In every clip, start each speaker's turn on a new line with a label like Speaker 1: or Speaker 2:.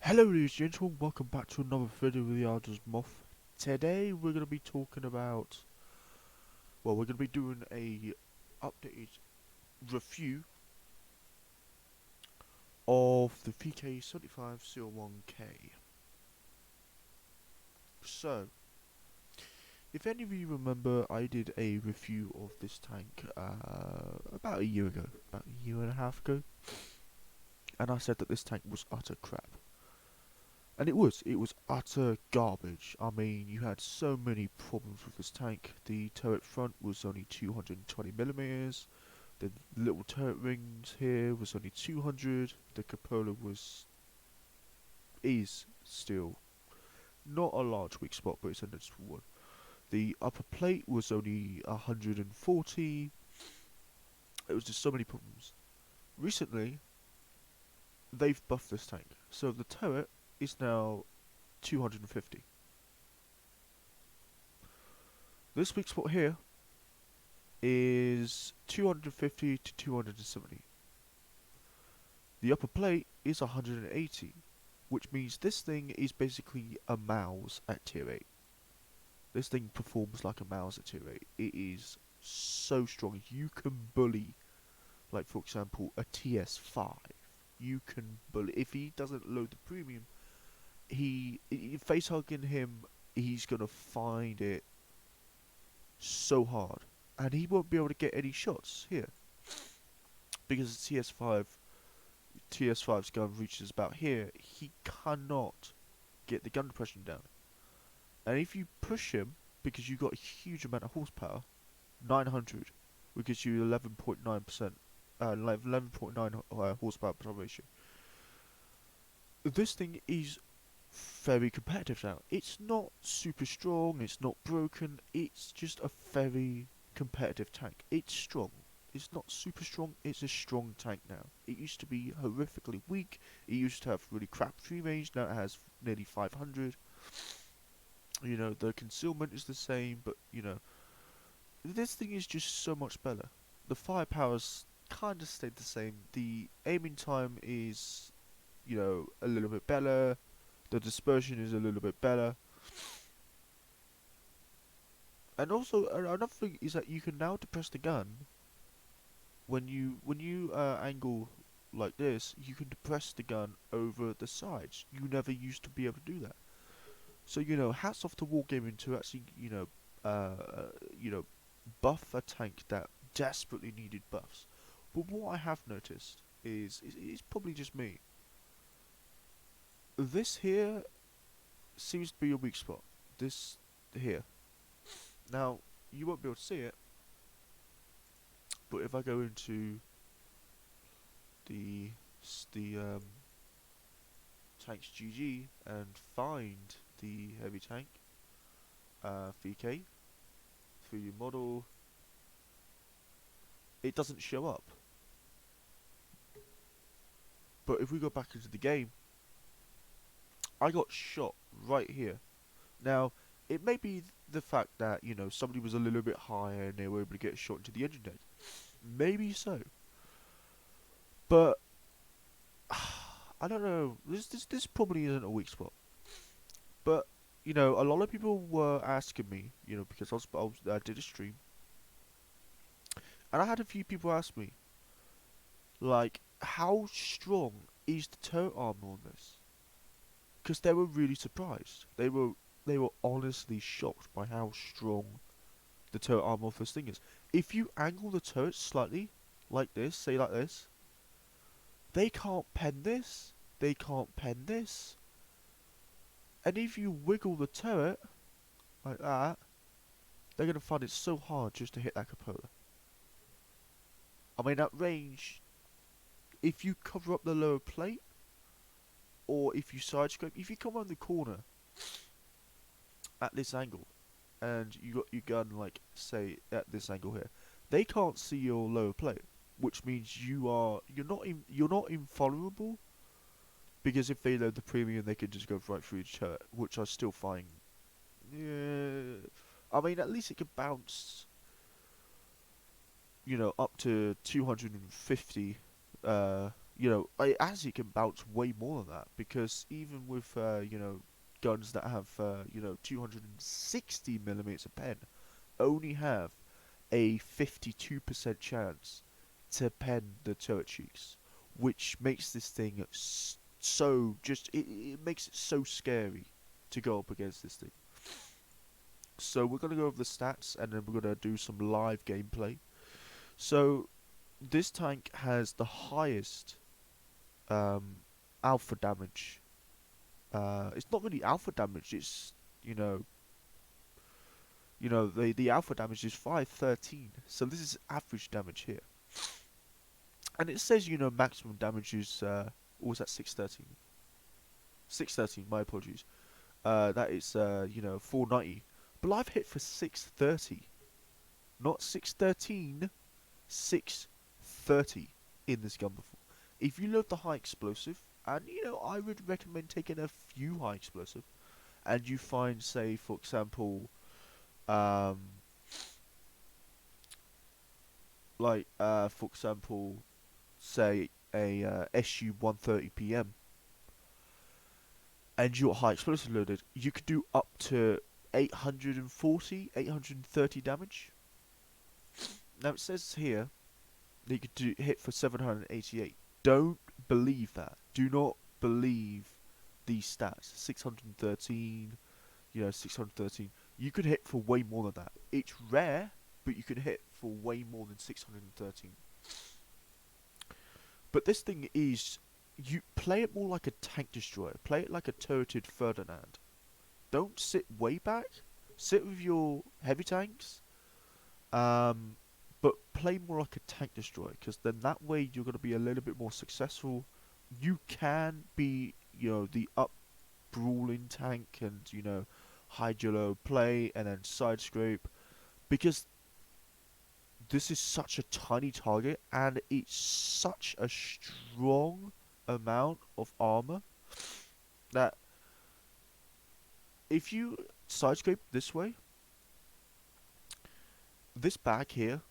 Speaker 1: Hello ladies and gentlemen, welcome back to another video with the Arder's Moth. Today we're going to be talking about, we're going to be doing a updated review of the VK7501K. So, if any of you remember, I did a review of this tank about a year ago, about a year and a half ago, and I said that this tank was utter crap. And it was utter garbage. I mean, you had so many problems with this tank. The turret front was only 220mm. The little turret rings here was only 200. The cupola is still not a large weak spot, but it's a noticeable one. The upper plate was only 140. It was just so many problems. Recently, they've buffed this tank, so the turret is now 250. This weak spot here is 250 to 270. The upper plate is 180, which means this thing is basically a mouse at tier 8. This thing performs like a mouse at tier 8. It is so strong. You can bully, like for example, a TS5. You can bully. If he doesn't load the premium, face hugging him, he's gonna find it so hard. And he won't be able to get any shots here. Because the TS5's gun reaches about here, he cannot get the gun depression down. And if you push him, because you've got a huge amount of horsepower, 900, which gives you 11.9%, 11.9 horsepower per ratio. This thing is very competitive now. It's not super strong, it's not broken, it's just a very competitive tank. It's strong. It's not super strong, it's a strong tank now. It used to be horrifically weak, it used to have really crap free range, now it has nearly 500. You know, the concealment is the same, but, you know, this thing is just so much better. The firepower's kind of stayed the same. The aiming time is, you know, a little bit better. The dispersion is a little bit better. And also, another thing is that you can now depress the gun when you angle like this. You can depress the gun over the sides. You never used to be able to do that. So, you know, hats off to Wargaming to actually, you know, buff a tank that desperately needed buffs. But what I have noticed is it's probably just me. This here seems to be a weak spot. This here. Now, you won't be able to see it, but if I go into the the tanks GG and find the heavy tank VK 3D model, it doesn't show up. But if we go back into the game, I got shot right here. Now, it may be the fact that, you know, somebody was a little bit higher and they were able to get shot into the engine deck. Maybe so. But I don't know. This probably isn't a weak spot. But, you know, a lot of people were asking me, you know, because I did a stream, and I had a few people ask me, like, how strong is the turret armor on this? Because they were really surprised. They were honestly shocked by how strong the turret armor of this thing is. If you angle the turret slightly, like this, say like this, they can't pen this. They can't pen this. And if you wiggle the turret like that, they're gonna find it so hard just to hit that cupola. I mean, at range, if you cover up the lower plate, or if you side scope, if you come around the corner at this angle, and you got your gun like say at this angle here, they can't see your lower plate, which means you're not invulnerable, because if they load the premium, they can just go right through each turret, which I still find. Yeah, I mean, at least it can bounce, you know, up to 250, it actually can bounce way more than that, because even with guns that have 260 millimeters of pen, only have a 52% chance to pen the turret cheeks, which makes this thing so just it makes it so scary to go up against this thing. So we're gonna go over the stats, and then we're gonna do some live gameplay. So this tank has the highest um, alpha damage. It's not really alpha damage. It's you know the alpha damage is 513. So this is average damage here, and it says maximum damage is what was that 613? 613. My apologies. That is 490. But I've hit for 630, not 613. 630 in this gun before. If you load the high explosive, and I would recommend taking a few high explosive, and you find, say, for example, um, for example, say a SU 130 PM, and you got high explosive loaded, you could do up to 840, 830 damage. Now it says here that you could hit for 788. Don't believe that. Do not believe these stats. 613, 613. You could hit for way more than that. It's rare, but you could hit for way more than 613. But this thing is, you play it more like a tank destroyer. Play it like a turreted Ferdinand. Don't sit way back. Sit with your heavy tanks. But play more like a tank destroyer, because then that way you're going to be a little bit more successful. You can be, the up brawling tank, and hide your low play and then side scrape, because this is such a tiny target and it's such a strong amount of armor that if you side scrape this way, this bag here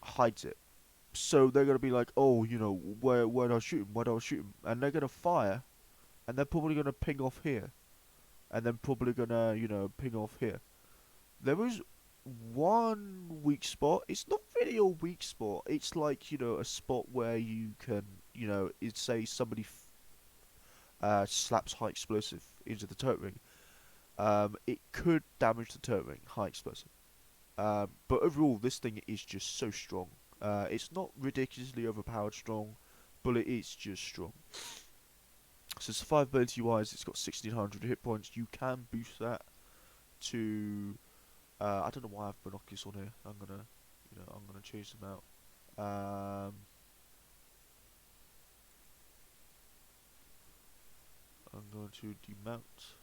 Speaker 1: hides it. So they're gonna be like, oh, where do I shoot him? Where do I shoot him? And they're gonna fire, and they're probably gonna ping off here, and then probably gonna, ping off here. There is one weak spot. It's not really a weak spot. It's like, a spot where you can, it's say somebody slaps high explosive into the turret ring. It could damage the turret ring, high explosive. But overall, this thing is just so strong. It's not ridiculously overpowered strong, but it is just strong. So survivability wise, it's got 1600 hit points. You can boost that to I don't know why I have binoculars on here. I'm gonna change them out. I'm going to demount.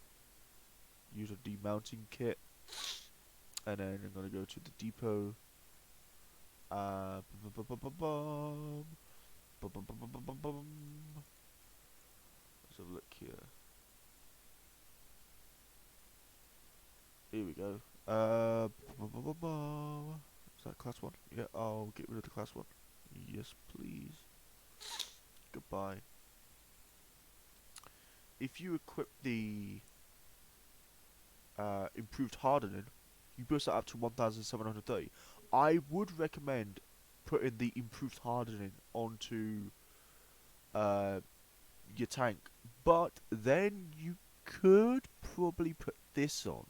Speaker 1: Use a demounting kit, and then I'm gonna go to the depot. Let's have a look here. Here we go. Is that class 1? Yeah, I'll get rid of the class 1. Yes, please. Goodbye. If you equip the improved hardening, you boost that up to 1730. I would recommend putting the improved hardening onto your tank, but then you could probably put this on.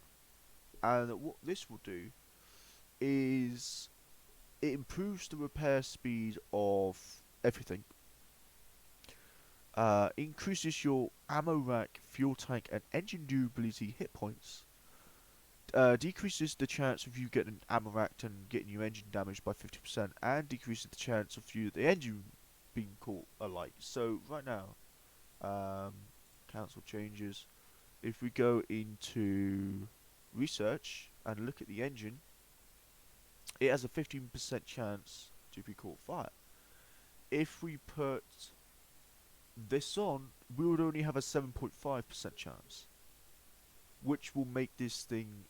Speaker 1: And what this will do is it improves the repair speed of everything. Increases your ammo rack, fuel tank, and engine durability hit points. Decreases the chance of you getting ammo racked and getting your engine damaged by 50%, and decreases the chance of the engine being caught alight. So right now, cancel changes. If we go into research and look at the engine, it has a 15% chance to be caught fire. If we put this on, we would only have a 7.5% chance, which will make this thing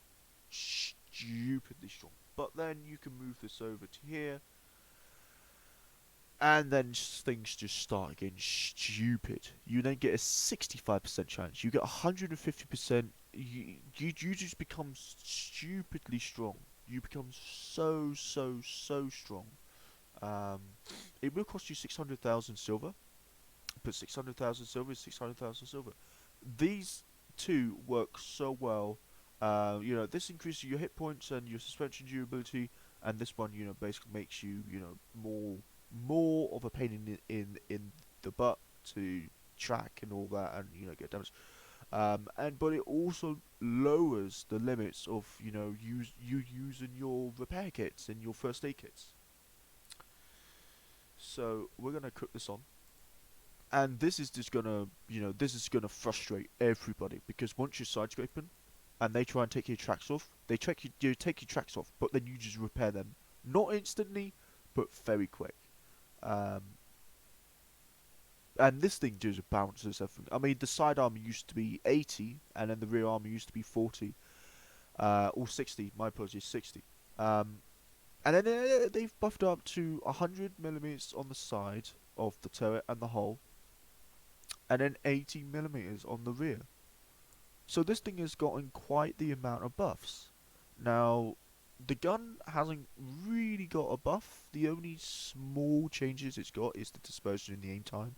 Speaker 1: stupidly strong. But then you can move this over to here, And then things just start getting stupid. You then get a 65% chance. You get 150%. You just become stupidly strong. You become so strong. Um, it will cost you 600,000 silver, but 600,000 silver is 600,000 silver. These two work so well. This increases your hit points and your suspension durability, and this one, basically makes you, more of a pain in the butt to track and all that, and get damage. But it also lowers the limits of you using your repair kits and your first aid kits. So we're gonna cook this on, and this is just gonna frustrate everybody, because once you're side scraping and they try and take your tracks off, you take your tracks off, but then you just repair them, not instantly, but very quick. Um, and this thing just bounces everything. I mean, the side armor used to be 80, and then the rear armor used to be 40, or 60. My apologies, 60. Um, and then they've buffed up to 100 millimeters on the side of the turret and the hull, and then 80 millimeters on the rear. So this thing has gotten quite the amount of buffs. Now, the gun hasn't really got a buff. The only small changes it's got is the dispersion in the aim time,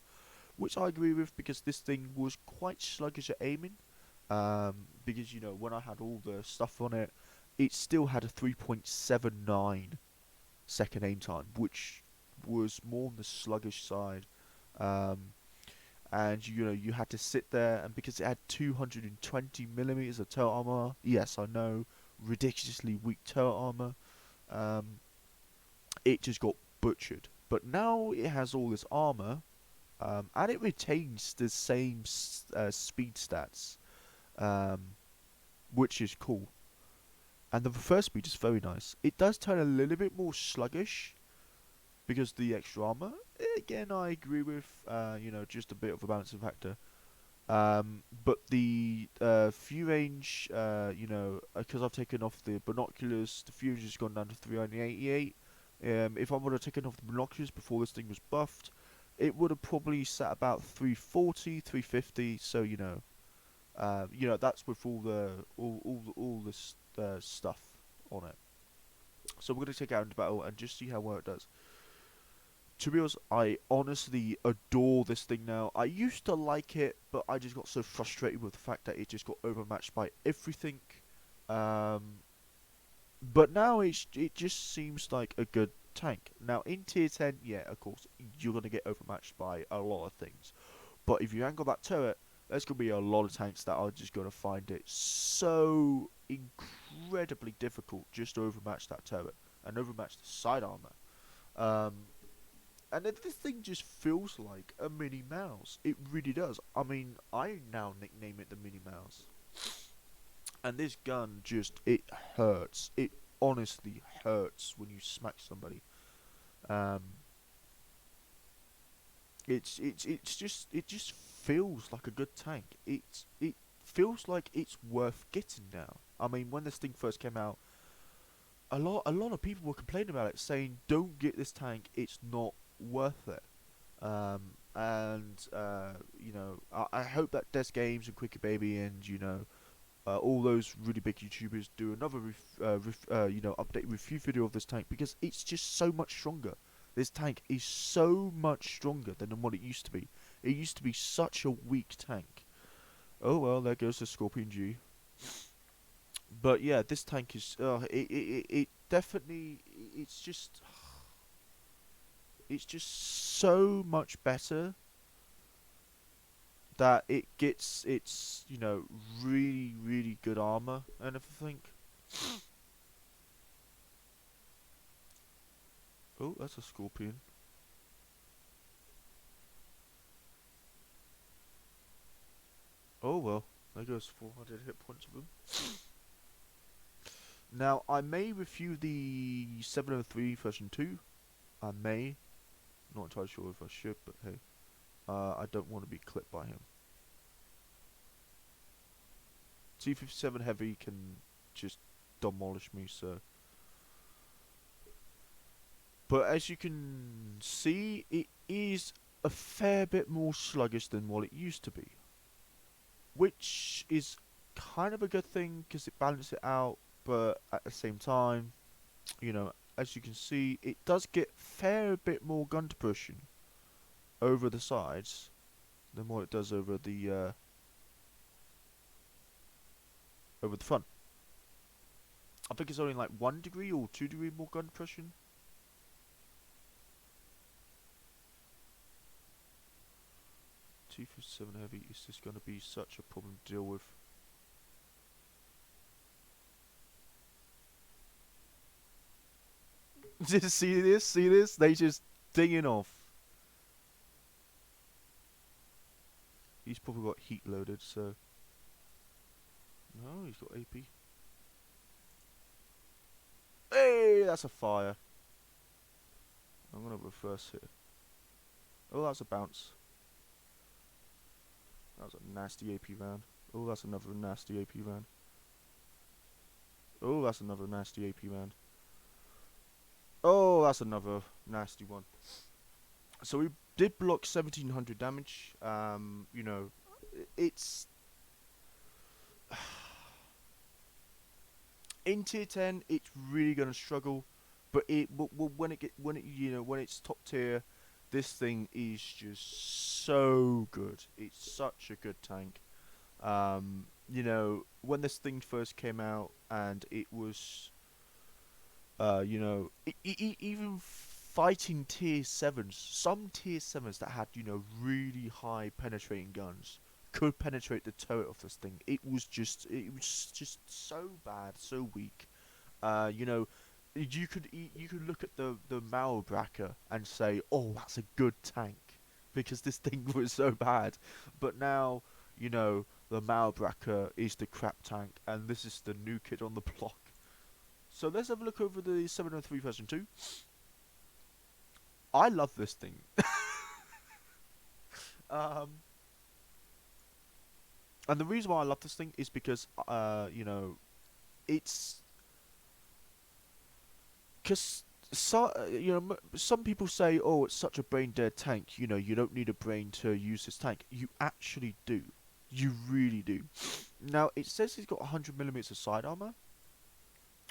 Speaker 1: which I agree with, because this thing was quite sluggish at aiming. Because when I had all the stuff on it, it still had a 3.79 second aim time, which was more on the sluggish side. Um, and you had to sit there, and because it had 220 millimeters of turret armor, yes, I know, ridiculously weak turret armor, um, it just got butchered. But now it has all this armor, and it retains the same speed stats, um, which is cool. And the first speed is very nice. It does turn a little bit more sluggish because the extra armor. Again, I agree with just a bit of a balancing factor. But the view range, because I've taken off the binoculars, the view range has gone down to 388. If I would have taken off the binoculars before this thing was buffed, it would have probably sat about 340, 350. So that's with all this stuff on it. So we're gonna take it out into battle and just see how well it does. To be honest, I honestly adore this thing now. I used to like it, but I just got so frustrated with the fact that it just got overmatched by everything. Um, but now it just seems like a good tank. Now in tier 10, yeah, of course, you're gonna get overmatched by a lot of things. But if you angle that turret, there's gonna be a lot of tanks that are just gonna find it so incredibly difficult just to overmatch that turret and overmatch the side armor. Um, and this thing just feels like a Mini Mouse. It really does. I mean, I now nickname it the Mini Mouse. And this gun it hurts. It honestly hurts when you smack somebody. Um, it just feels like a good tank. It feels like it's worth getting now. I mean, when this thing first came out, a lot of people were complaining about it, saying, "Don't get this tank. It's not worth it." I hope that Des Games and Quickie Baby and all those really big YouTubers do another update review video of this tank, because it's just so much stronger. This tank is so much stronger than what it used to be. It used to be such a weak tank. Oh well, there goes the Scorpion G. But yeah, this tank is it definitely it's just so much better that it gets its really good armor and everything. Oh, that's a Scorpion. Oh well, there goes 400 hit points of him. Now I may review the 703 version 2. I may, not entirely sure if I should, but hey, I don't want to be clipped by him. T57 Heavy can just demolish me, so. But as you can see, it is a fair bit more sluggish than what it used to be, which is kind of a good thing because it balances it out. But at the same time, as you can see, it does get fair bit more gun pushing over the sides than what it does over the front. I think it's only like 1 degree or 2 degree more gun pushing. 257 heavy is just going to be such a problem to deal with. Just see this? See this? They just dinging off. He's probably got heat loaded, so. No, he's got AP. Hey, that's a fire. I'm gonna reverse here. Oh, that's a bounce. That was a nasty AP round. Oh, that's another nasty AP round. Oh, that's another nasty AP round. Oh, that's another nasty one. So we did block 1700 damage. It's in tier 10. It's really gonna struggle, but when it's top tier, this thing is just so good. It's such a good tank. When this thing first came out, and it was, even fighting tier 7s, some tier 7s that had, really high penetrating guns could penetrate the turret of this thing. It was just so bad, so weak. You could look at the Malbracker and say, oh, that's a good tank, because this thing was so bad. But now, the Malbracker is the crap tank, and this is the new kid on the block. So let's have a look over the 703 version 2. I love this thing. um, and the reason why I love this thing is because, it's because some people say, "Oh, it's such a brain dead tank. You don't need a brain to use this tank." You actually do. You really do. Now it says he's got 100 millimeters of side armor,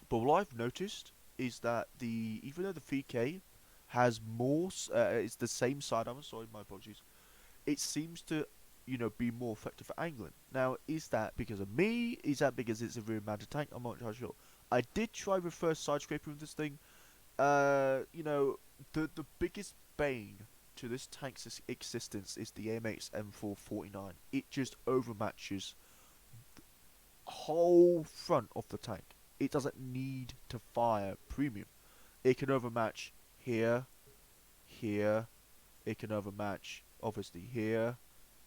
Speaker 1: but what I've noticed is that even though the VK has more, it's the same side armor. Sorry, my apologies. It seems to, be more effective for angling. Now, is that because of me? Is that because it's a rear mounted tank? I'm not entirely sure. I did try reverse side scraping with this thing. The biggest bane to this tank's existence is the AMX M449. It just overmatches the whole front of the tank. It doesn't need to fire premium. It can overmatch here, here. It can overmatch obviously here.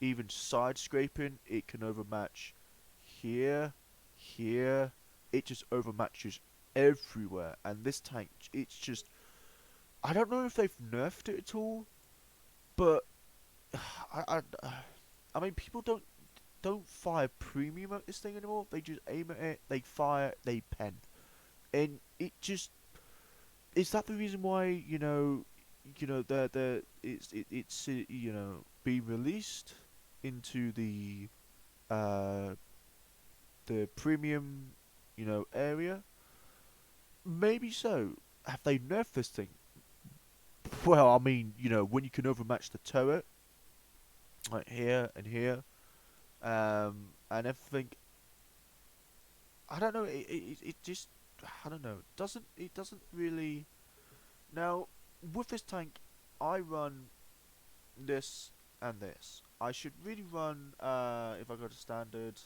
Speaker 1: Even side scraping, it can overmatch here, here. It just overmatches everywhere. And this tank, it's just, I don't know if they've nerfed it at all, but I mean, people don't fire premium at this thing anymore. They just aim at it, they fire, they pen, and it just, is that the reason why it's being released into uh the premium area? Maybe so. Have they nerfed this thing? Well, I mean, when you can overmatch the turret, like here and here, and everything. I don't know. It just, I don't know. It doesn't really. Now, with this tank, I run this and this. I should really run. If I go to standard,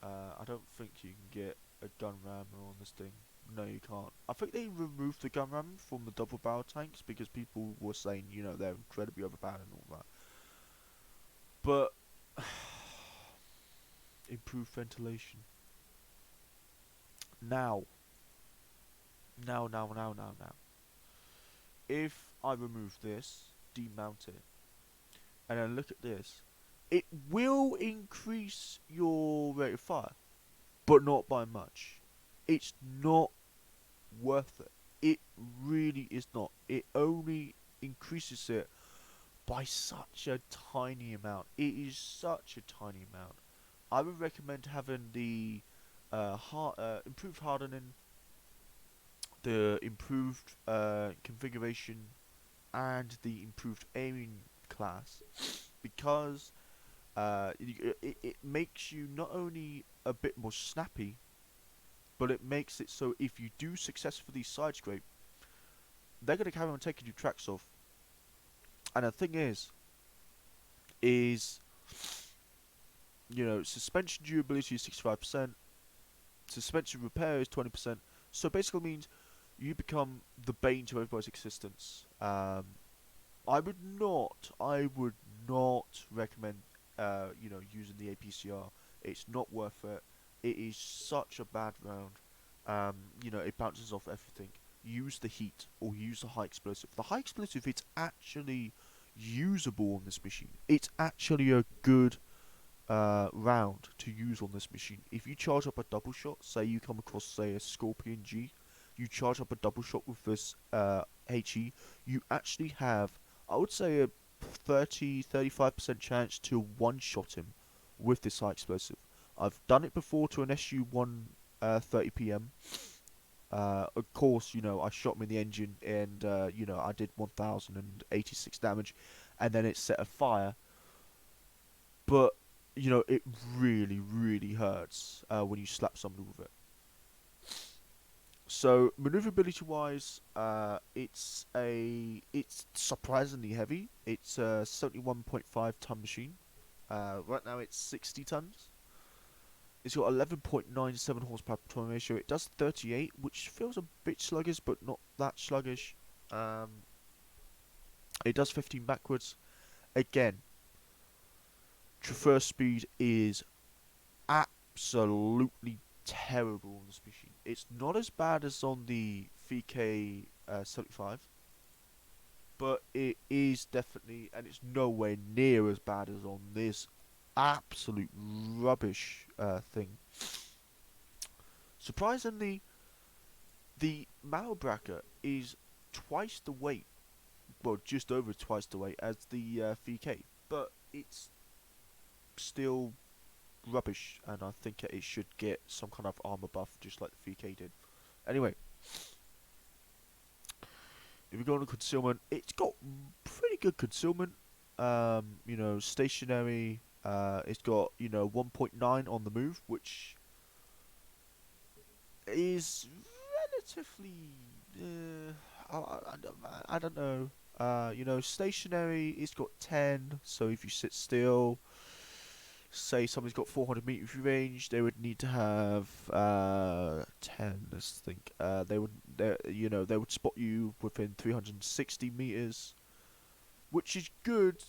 Speaker 1: I don't think you can get a gun rammer on this thing. No, you can't. I think they removed the gun rammer from the double barrel tanks because people were saying, they're incredibly overpowered and all that. But improved ventilation. Now, now. If I remove this, demount it, and then look at this, it will increase your rate of fire, but not by much. It's not worth it. It really is not. It only increases it by such a tiny amount. It is such a tiny amount. I would recommend having the improved hardening, the improved configuration, and the improved aiming class, because it makes you not only a bit more snappy, but it makes it so if you do successfully side scrape, they're going to carry on taking your tracks off. And the thing is suspension durability is 65%, suspension repair is 20%. So basically means you become the bane to everybody's existence. I would not recommend, using the APCR. It's not worth it. It is such a bad round. It bounces off everything. Use the heat or use the high explosive. The high explosive, it's actually usable on this machine. It's actually a good round to use on this machine. If you charge up a double shot, say you come across, say, a Scorpion G, you charge up a double shot with this HE, you actually have, I would say, a 35% chance to one-shot him with this high explosive. I've done it before to an SU-1 30 PM. Of course, I shot him in the engine and, I did 1086 damage, and then it set a fire. But it really, really hurts when you slap somebody with it. So maneuverability-wise, it's surprisingly heavy. It's a 71.5 ton machine. Right now it's 60 tons. It's got 11.97 horsepower per ton ratio. It does 38, which feels a bit sluggish, but not that sluggish. Um, it does 15 backwards. Again, traverse speed is absolutely terrible on this machine. It's not as bad as on the VK75, but it is definitely, and it's nowhere near as bad as on this absolute rubbish thing. Surprisingly, the Mao bracket is twice the weight, well, just over twice the weight as the VK, but it's still rubbish, and I think it should get some kind of armor buff, just like the VK did. Anyway, if we go on to concealment, it's got pretty good concealment. Stationary. It's got 1.9 on the move, which is relatively. I don't know. Stationary. It's got 10. So if you sit still, say somebody's got 400 meters range, they would need to have 10. Let's think. They would spot you within 360 meters, which is good.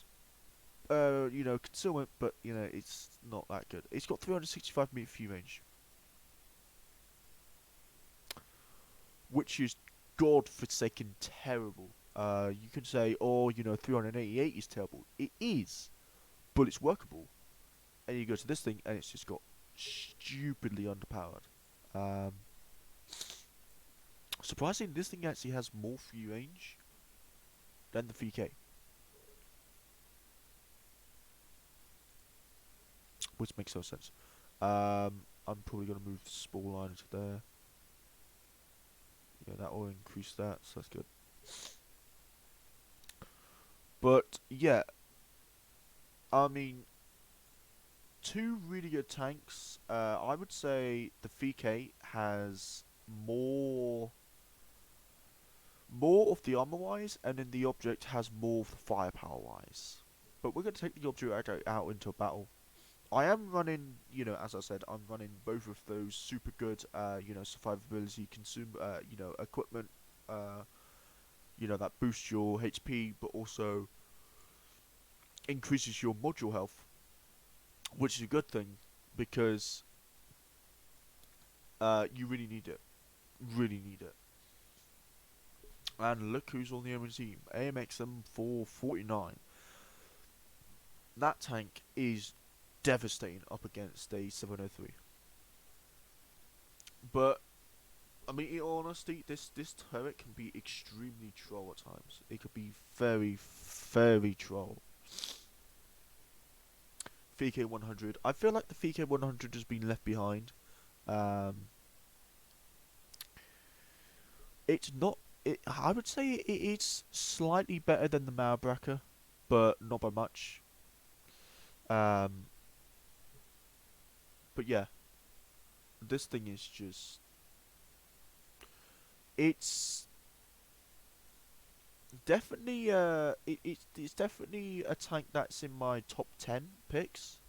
Speaker 1: Concealment, but it's not that good. It's got 365-meter view range, which is godforsaken terrible. You can say, oh, 388 is terrible. It is, but it's workable. And you go to this thing, and it's just got stupidly underpowered. Um, Surprisingly, this thing actually has more view range than the VK, which makes no sense. I'm probably going to move the spool line to there. Yeah, that will increase that, so that's good. But yeah, I mean, two really good tanks. I would say the VK has more of the armor wise, and then the object has more of the firepower wise. But we're going to take the object out into a battle. I am running, as I said, I'm running both of those super good, survivability, consume, equipment, that boosts your HP, but also increases your module health, which is a good thing because you really need it, really need it. And look who's on the enemy team, AMXM 449. That tank is devastating up against a 703. But I mean, in all honesty, this turret can be extremely troll at times. It could be very, very troll. VK100. I feel like the VK100 has been left behind. Um, it's not. I would say it's slightly better than the Malbracker, but not by much. Um, but yeah, this thing is just. It's definitely it's definitely a tank that's in my top 10 picks.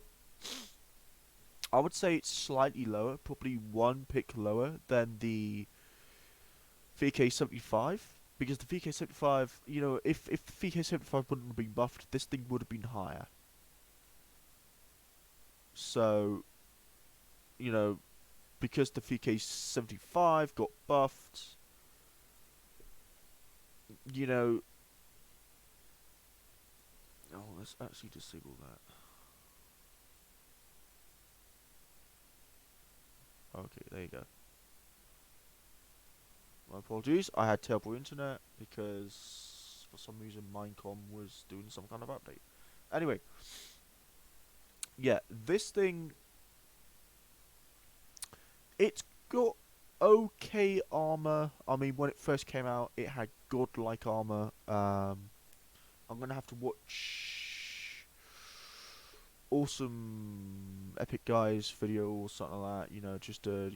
Speaker 1: I would say it's slightly lower, probably one pick lower than the VK75, because the VK75, you know, if the VK75 wouldn't have been buffed, this thing would have been higher. So, you know, because the VK75 got buffed, you know, oh, let's actually disable that. Okay, there you go. My apologies, I had terrible internet because for some reason Minecom was doing some kind of update. Anyway, yeah, this thing, it's got okay armor. I mean, when it first came out, it had godlike armor. I'm gonna have to watch awesome epic guys video or something like that. You know, just to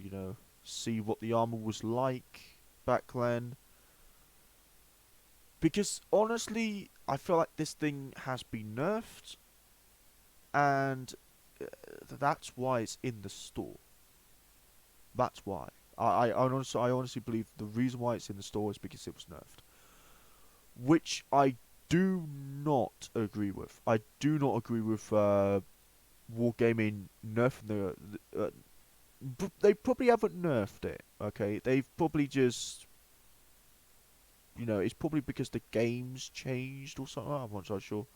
Speaker 1: see what the armor was like back then. Because honestly, I feel like this thing has been nerfed, and that's why it's in the store. That's why. I honestly believe the reason why it's in the store is because it was nerfed, which I do not agree with. I do not agree with Wargaming nerfing they probably haven't nerfed it. Okay, they've probably just it's probably because the game's changed or something. I'm not so sure.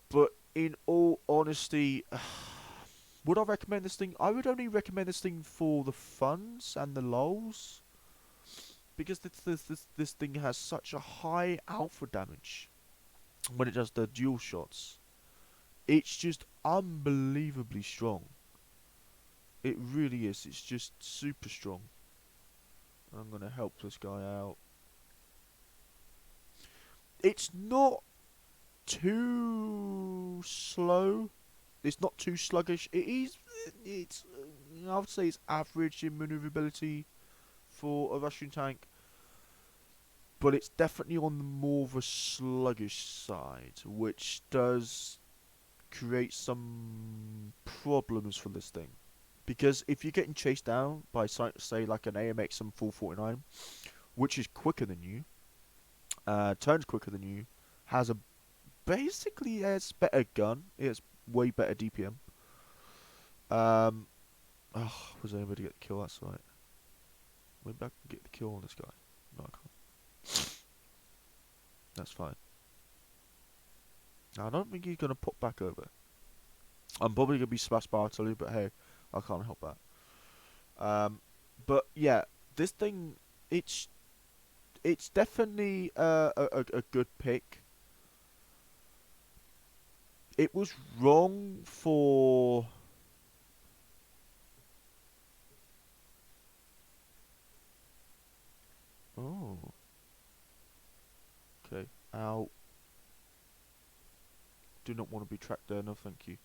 Speaker 1: But in all honesty, would I recommend this thing? I would only recommend this thing for the funs and the lols, because this thing has such a high alpha damage when it does the dual shots. It's just unbelievably strong. It really is. It's just super strong. I'm gonna help this guy out. It's not too slow. It's not too sluggish. It is. It's. I would say it's average in maneuverability for a Russian tank, but it's definitely on the more of a sluggish side, which does create some problems for this thing. Because if you're getting chased down by, say, like an AMX M449, which is quicker than you, turns quicker than you, has a basically has better gun, it has way better DPM. Um, oh, was I able to get the kill? That's right. Maybe I can get the kill on this guy. No, I can't. That's fine. Now, I don't think he's gonna pop back over. I'm probably gonna be smashed by artillery, but hey, I can't help that. But yeah, this thing, it's it's definitely a good pick. It was wrong for. Oh, okay. Ow. Do not want to be tracked there, no thank you.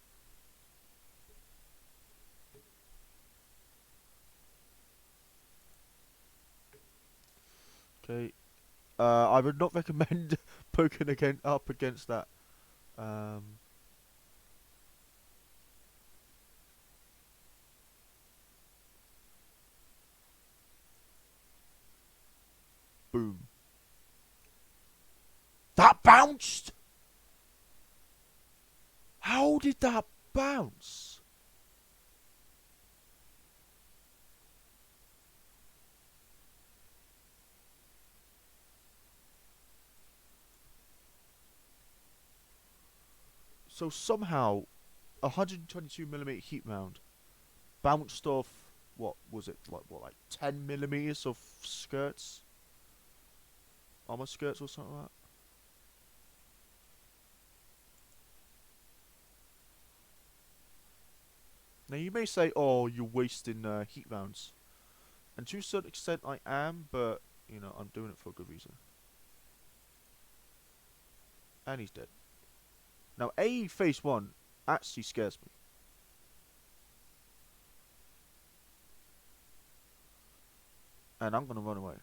Speaker 1: Okay. I would not recommend poking up against that. Um, boom. That bounced! How did that bounce? So somehow, a 122mm heat round bounced off what was it like 10 millimeters of skirts, armor skirts or something like that. Now you may say, "Oh, you're wasting heat rounds," and to a certain extent, I am, but I'm doing it for a good reason. And he's dead. Now, AE phase one actually scares me, and I'm gonna run away.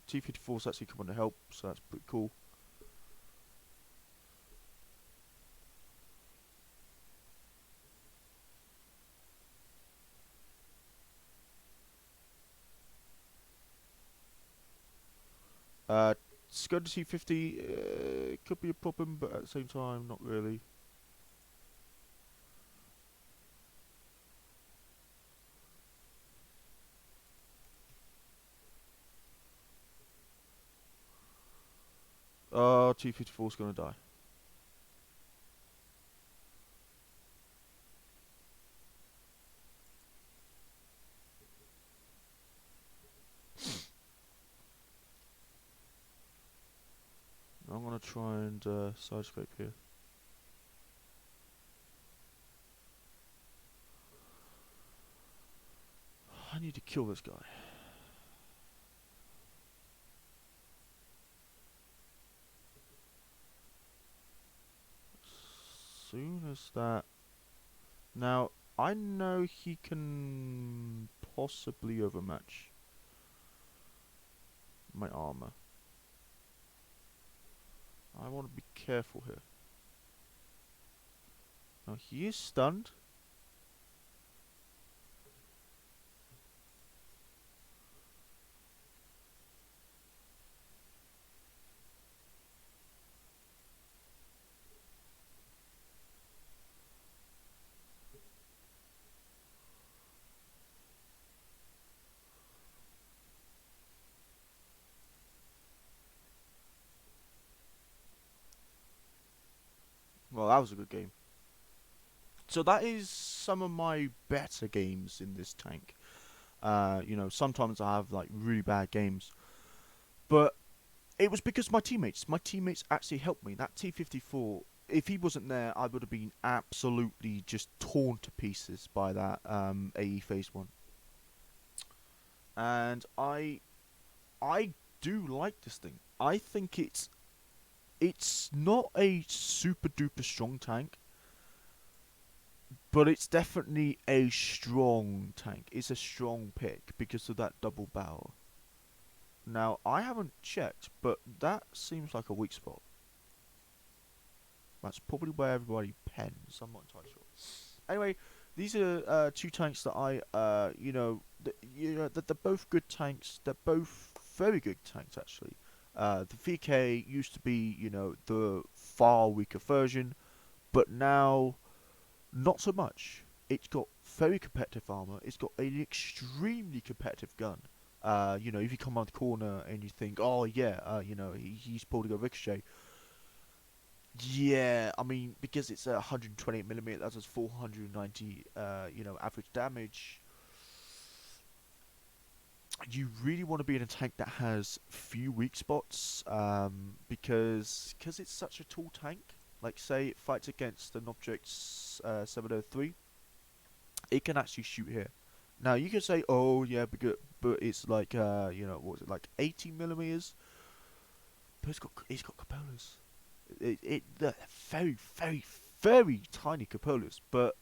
Speaker 1: T-54's actually coming to help, so that's pretty cool. Uh, Scud T-50 could be a problem, but at the same time, not really. T-54's gonna die. I'm gonna try and side scrape here. I need to kill this guy. Soon as that. Now, I know he can possibly overmatch my armor. I want to be careful here. Now, he is stunned. Well, that was a good game. So that is some of my better games in this tank. Sometimes I have like really bad games, but it was because my teammates actually helped me. That T-54, if he wasn't there, I would have been absolutely just torn to pieces by that AE phase one. And I do like this thing. I think it's not a super duper strong tank, but it's definitely a strong tank. It's a strong pick because of that double barrel. Now, I haven't checked, but that seems like a weak spot. That's probably where everybody pens. I'm not entirely sure. Anyway, these are two tanks that that they're both good tanks. They're both very good tanks, actually. The VK used to be, the far weaker version, but now not so much. It's got very competitive armor. It's got an extremely competitive gun. If you come around the corner and you think, oh yeah, he's pulling a ricochet. Yeah, I mean, because it's a 128 millimeter, that does 490, average damage. You really want to be in a tank that has few weak spots, because it's such a tall tank. Like, say it fights against an object 703, it can actually shoot here. Now you can say, oh yeah, but it's like what was it, like 80 millimeters? But it's got cupolas. They're very very very tiny cupolas, but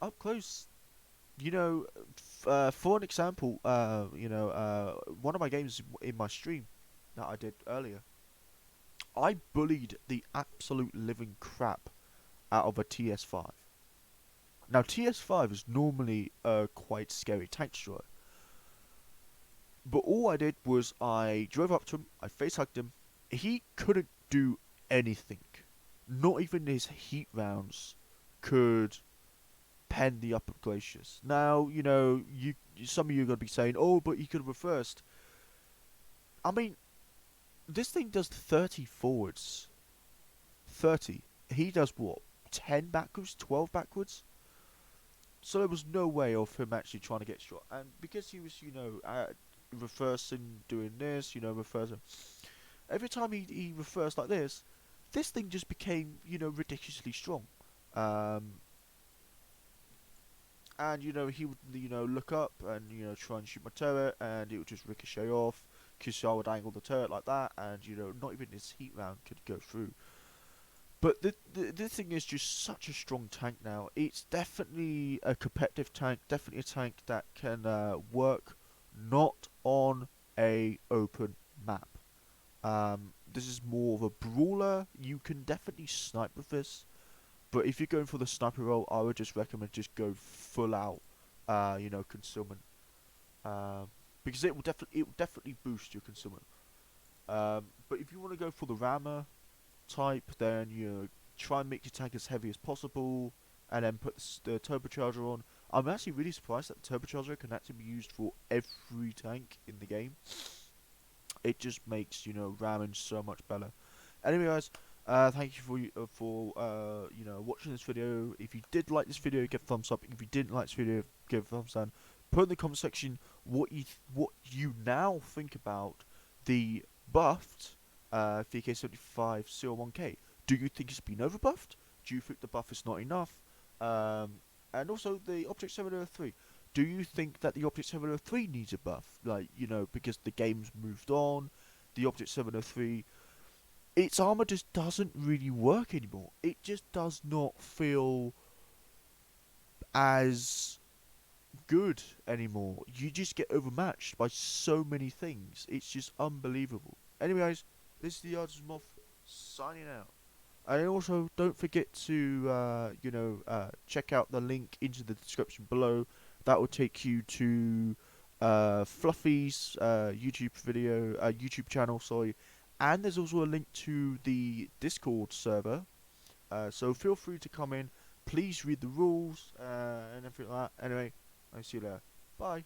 Speaker 1: up close. For an example, one of my games in my stream that I did earlier, I bullied the absolute living crap out of a TS5. Now, TS5 is normally a quite scary tank destroyer, but all I did was I drove up to him, I face hugged him. He couldn't do anything. Not even his heat rounds could pen the upper glaciers. Now, some of you are going to be saying, oh, but he could have reversed. I mean, this thing does 30 forwards. 30. He does what? 10 backwards, 12 backwards. So there was no way of him actually trying to get shot. And because he was, reversing, doing this, reversing. Every time he reversed like this thing just became, ridiculously strong. Um, and, he would, look up and, try and shoot my turret, and it would just ricochet off. Because I would angle the turret like that, and, not even his heat round could go through. But the thing is just such a strong tank now. It's definitely a competitive tank, definitely a tank that can work not on a open map. This is more of a brawler. You can definitely snipe with this, but if you're going for the sniper role, I would just recommend just go full out, concealment, because it will definitely boost your concealment. But if you want to go for the rammer type, then try and make your tank as heavy as possible, and then put the turbocharger on. I'm actually really surprised that the turbocharger can actually be used for every tank in the game. It just makes ramming so much better. Anyway, guys, thank you for watching this video. If you did like this video, give a thumbs up. If you didn't like this video, give a thumbs down. Put in the comment section what you now think about the buffed VK7501K. Do you think it's been overbuffed? Do you think the buff is not enough? And also the Object 703. Do you think that the Object 703 needs a buff? Like, because the game's moved on, the Object 703, its armor just doesn't really work anymore. It just does not feel as good anymore. You just get overmatched by so many things. It's just unbelievable. Anyways, this is the Artist Moth signing out. And also, don't forget to, check out the link into the description below. That will take you to Fluffy's YouTube channel, sorry. And there's also a link to the Discord server. So feel free to come in. Please read the rules and everything like that. Anyway, I'll see you later. Bye.